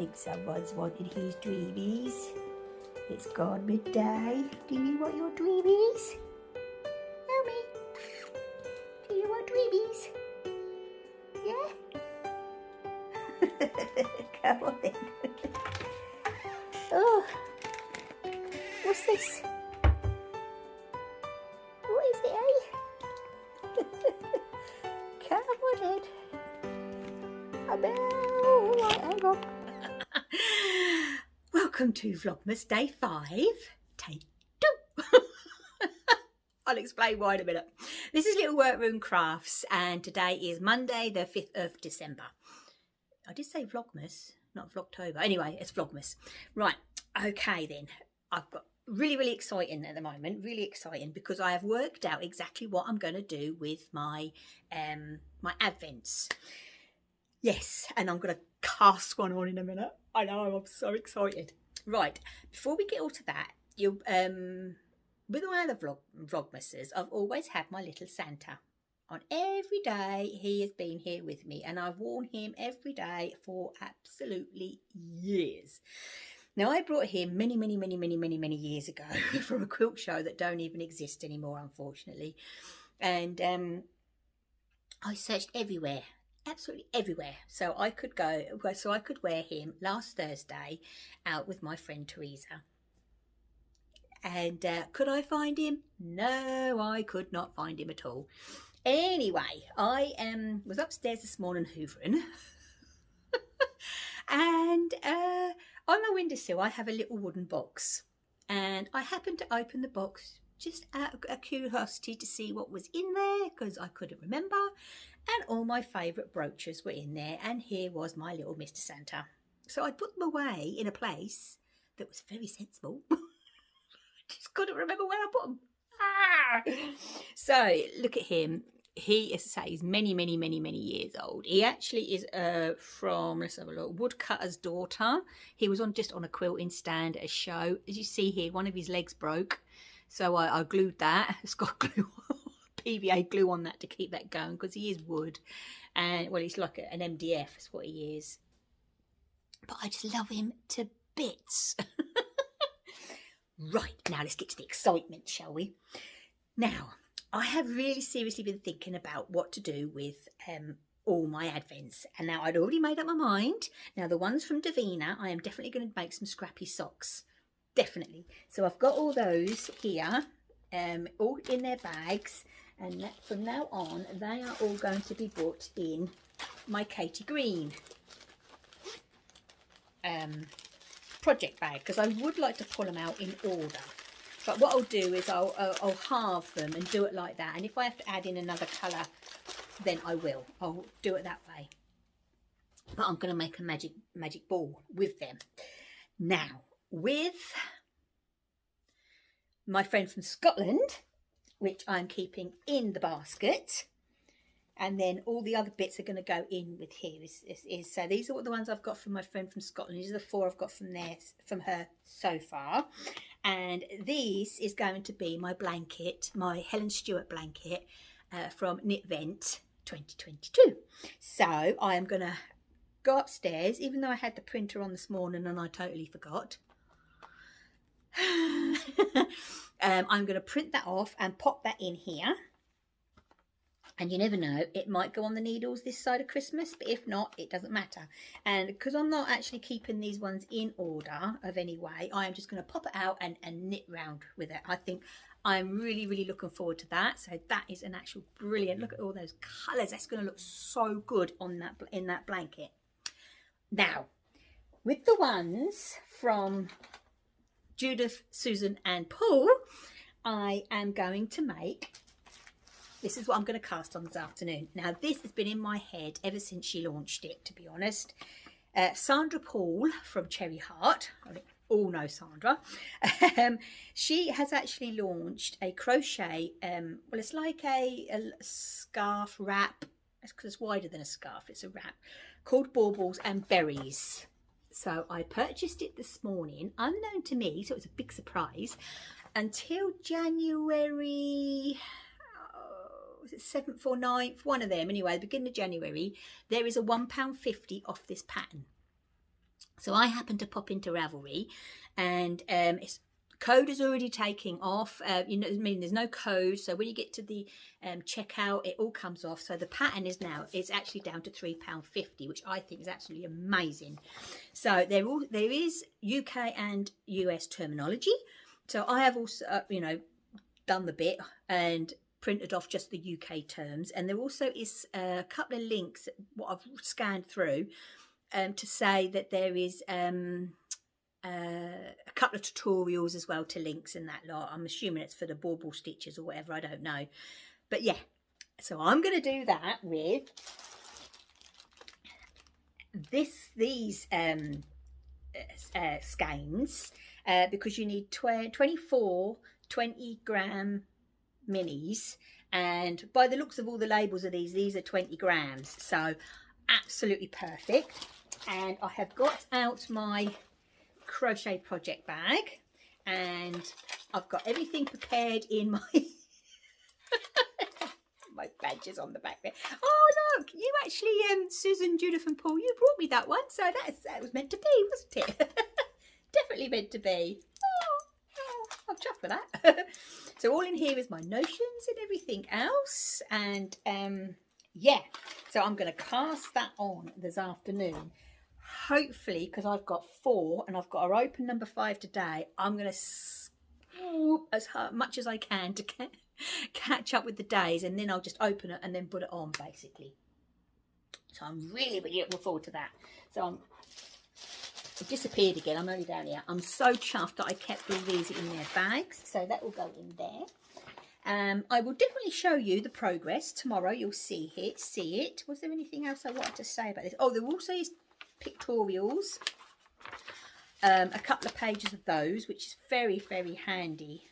think someone's wanted his dreamies. It's gone midday. Do you want your dreamies? Tell me. Do you want dreamies? Yeah? Come on then. Oh, what's this? What is it, eh? Come on then. Oh, right, hang on. Welcome to Vlogmas Day 5, Take 2. I'll explain why in a minute. This is Little Workroom Crafts, and today is Monday, the 5th of December. I did say Vlogmas, not Vlogtober. Anyway, it's Vlogmas. Right, okay then. I've got really exciting at the moment, really exciting, because I have worked out exactly what I'm going to do with my my Advents. Yes, and I'm going to cast one on in a minute. I know, I'm so excited. Right, before we get all to that, you with all the Vlogmases, I've always had my little Santa. On every day he has been here with me, and I've worn him every day for absolutely years. Now, I brought him many years ago from a quilt show that don't even exist anymore, unfortunately. And I searched everywhere, absolutely everywhere, so I could wear him last Thursday out with my friend Teresa. And could I find him? No, I could not find him at all. Anyway, I was upstairs this morning hoovering, and on the windowsill I have a little wooden box, and I happened to open the box just out of curiosity to see what was in there, because I couldn't remember, and all my favourite brooches were in there, and here was my little Mr. Santa. So I put them away in a place that was very sensible. Just couldn't remember where I put them. So look at him. He, as I say, is many years old. He actually is from, let's have a look, Woodcutter's Daughter. He was just on a quilting stand at a show. As you see here, one of his legs broke, so I glued that. It's got glue, PVA glue on that to keep that going, because he is wood, and well, he's like an MDF is what he is. But I just love him to bits. Right, now let's get to the excitement, shall we? Now, I have really seriously been thinking about what to do with all my Advents. And now I'd already made up my mind. Now, the ones from Davina, I am definitely going to make some scrappy socks. Definitely. So I've got all those here, all in their bags. And from now on, they are all going to be put in my Katie Green project bag, because I would like to pull them out in order. But what I'll do is I'll halve them and do it like that. And if I have to add in another colour, then I will. I'll do it that way. But I'm going to make a magic ball with them. Now, with my friend from Scotland, which I'm keeping in the basket, and then all the other bits are going to go in with here. So these are the ones I've got from my friend from Scotland. These are the 4 I've got from her so far. And this is going to be my blanket, my Helen Stewart blanket from Knit Vent 2022. So I am going to go upstairs, even though I had the printer on this morning and I totally forgot. I'm going to print that off and pop that in here. And you never know, it might go on the needles this side of Christmas, but if not, it doesn't matter. And because I'm not actually keeping these ones in order of any way, I am just going to pop it out and knit round with it. I think I'm really looking forward to that. So that is an actual brilliant, look at all those colours. That's going to look so good on that in that blanket. Now, with the ones from Judith, Susan and Paul, I am going to make... This is what I'm going to cast on this afternoon. Now, this has been in my head ever since she launched it, to be honest. Sandra Paul from Cherry Heart, I think all know Sandra. She has actually launched a crochet, well, it's like a scarf wrap. Because it's wider than a scarf, it's a wrap, called Baubles and Berries. So I purchased it this morning, unknown to me, so it was a big surprise. Until January... was it 7th or 9th, one of them anyway, the beginning of January, there is a £1.50 off this pattern. So I happened to pop into Ravelry, and code is already taking off. You know, I mean, there's no code, so when you get to the checkout, it all comes off. So the pattern is now, it's actually down to £3.50, which I think is absolutely amazing. So there is UK and US terminology. So I have also, you know, done the bit and printed off just the UK terms, and there also is a couple of links what I've scanned through to say that there is a couple of tutorials as well to links and that lot. I'm assuming it's for the bauble stitches or whatever, I don't know, but yeah, so I'm going to do that with these skeins, because you need 24 20-gram minis, and by the looks of all the labels of these are 20 grams, so absolutely perfect. And I have got out my crochet project bag, and I've got everything prepared in my my badges on the back there. Oh look, you actually Susan, Judith and Paul, you brought me that one, so that was meant to be, wasn't it? Definitely meant to be. Oh, I'm chuffed for that. So all in here is my notions and everything else, and yeah, so I'm going to cast that on this afternoon. Hopefully, because I've got 4 and I've got to open number 5 today, I'm going to swoop as much as I can to catch up with the days, and then I'll just open it and then put it on basically. So I'm really looking forward to that. So I've disappeared again. I'm only down here. I'm so chuffed that I kept all these in their bags, so that will go in there. I will definitely show you the progress tomorrow. You'll see it. Was there anything else I wanted to say about this? Oh, there also is pictorials, a couple of pages of those, which is very, very handy.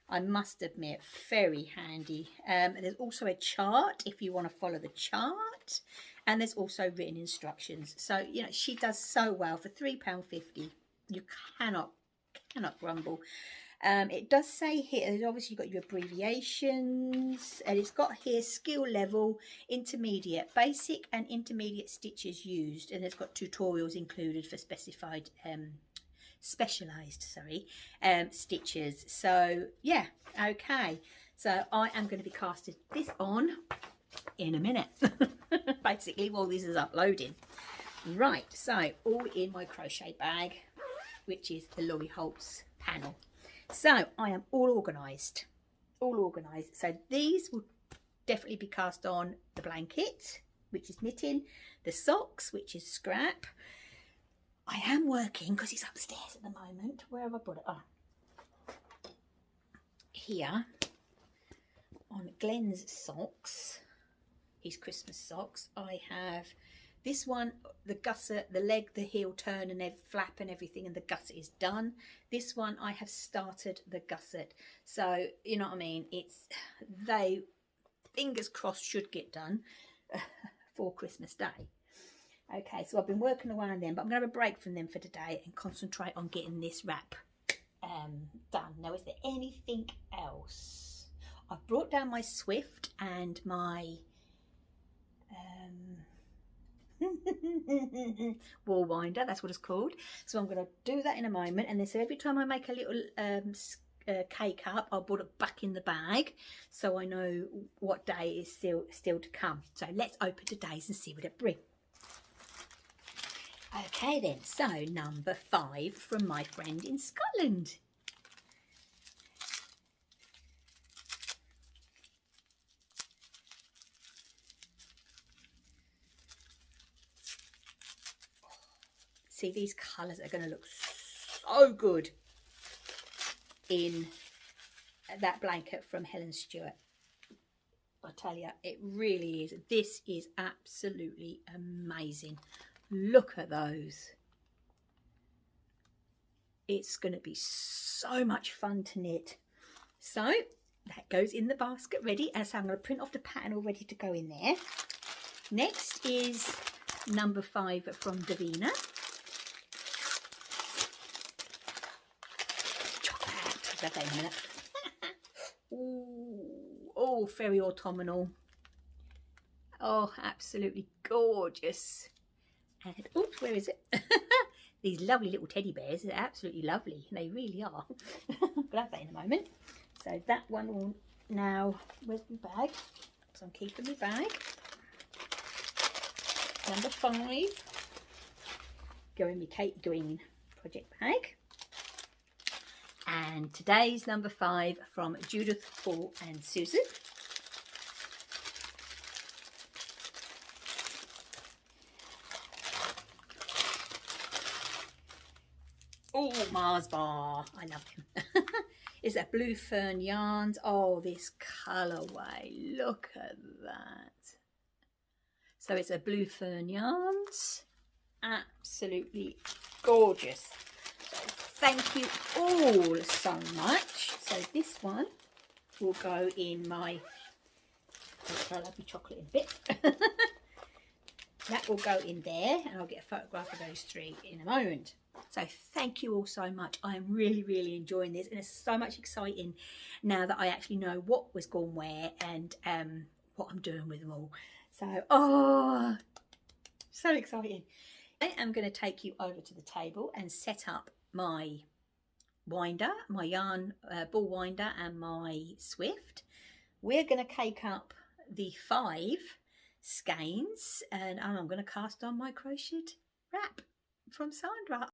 I must admit, very handy. There's also a chart if you want to follow the chart, and there's also written instructions. So, you know, she does so well for £3.50. You cannot grumble. It does say here, obviously you've got your abbreviations, and it's got here skill level, intermediate, basic and intermediate stitches used, and it's got tutorials included for specialized stitches. So yeah, okay, so I am going to be casting this on in a minute basically while this is uploading. Right, so all in my crochet bag, which is the Laurie Holtz panel. So I am all organised, so these will definitely be cast on the blanket, which is knitting, the socks, which is scrap. I am working because it's upstairs at the moment. Where have I put it? Oh, here on Glenn's socks, his Christmas socks. I have this one, the gusset, the leg, the heel turn and flap and everything, and the gusset is done. This one I have started the gusset, so you know what I mean, they fingers crossed should get done for Christmas Day. Okay, so I've been working away on them, but I'm going to have a break from them for today and concentrate on getting this wrap done. Now, is there anything else? I've brought down my Swift and my wall winder, that's what it's called. So I'm going to do that in a moment, and then so every time I make a little cake up, I'll put it back in the bag so I know what day is still to come. So let's open today's and see what it brings. Okay then, so number 5 from my friend in Scotland. See, these colours are going to look so good in that blanket from Helen Stewart. I tell you, it really is. This is absolutely amazing. Look at those. It's going to be so much fun to knit. So that goes in the basket ready, and so I'm going to print off the pattern all ready to go in there. Next is number 5 from Davina. Chocolate. That in a minute. Oh, very autumnal. Oh, absolutely gorgeous. And oops, where is it? these lovely little teddy bears. They're absolutely lovely. They really are. I'll have that in a moment. So that one will now, where's my bag? So I'm keeping my bag. Number 5. Go in my Kate Green project bag. And today's number 5 from Judith, Paul and Susan. Oh, Mars bar. I love him. Is that Blue Fern Yarns? Oh, this colourway. Look at that. So it's a Blue Fern Yarns. Absolutely gorgeous. So thank you all so much. So this one will go in my, I'll have my chocolate in a bit. That will go in there, and I'll get a photograph of those 3 in a moment. So thank you all so much. I am really, really enjoying this, and it's so much exciting now that I actually know what was gone where and what I'm doing with them all. So, oh, so exciting. I am going to take you over to the table and set up my winder, my yarn ball winder and my Swift. We're going to cake up the 5 skeins, and I'm going to cast on my crocheted wrap from Sandra.